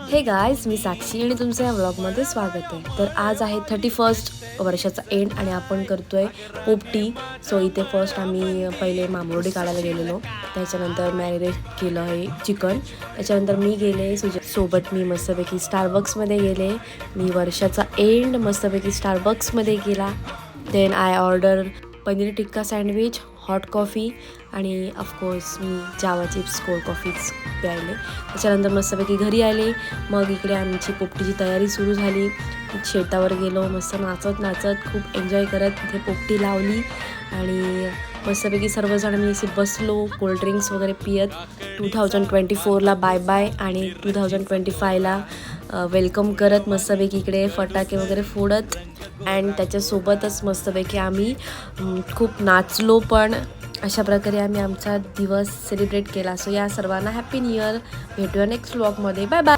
हे गाईज, मी साक्षी आणि तुमचं या व्लॉगमध्ये स्वागत आहे. तर आज आहे 31 वर्षाचा एंड आणि आपण करतोय पोपटी. सो इथे फर्स्ट आम्ही पहिले मामरोडी काढायला गेलेलो, त्याच्यानंतर मॅरिनेट केलं आहे चिकन. त्याच्यानंतर मी गेले सोबत मी मस्तपैकी स्टारबक्समध्ये गेले. मी वर्षाचा एंड मस्तपैकी स्टारबक्समध्ये गेला. Then I order paneer tikka sandwich, hot coffee आणि ऑफकोर्स मी जावा चिप्स कोल्ड कॉफीच प्यायले. त्याच्यानंतर मस्तपैकी घरी आले. मग इकडे आमची पोपटीची तयारी सुरू झाली. शेतावर गेलो, मस्त नाचत नाचत खूप एन्जॉय करत तिथे पोपटी लावली आणि मस्तपैकी सर्वजण मी असे बसलो कोल्ड्रिंक्स वगैरे पियत. 2024ला बाय बाय आणि 2025ला वेलकम करत मस्तपैकी इकडे फटाके वगैरे फोडत अँड त्याच्यासोबतच मस्तपैकी आम्ही खूप नाचलो पण. अशा प्रकारे आम्ही आमचा दिवस सेलिब्रेट केला. सो या सर्वांना हॅपी न्यू इयर. भेटूया नेक्स्ट व्लॉगमध्ये. Bye bye.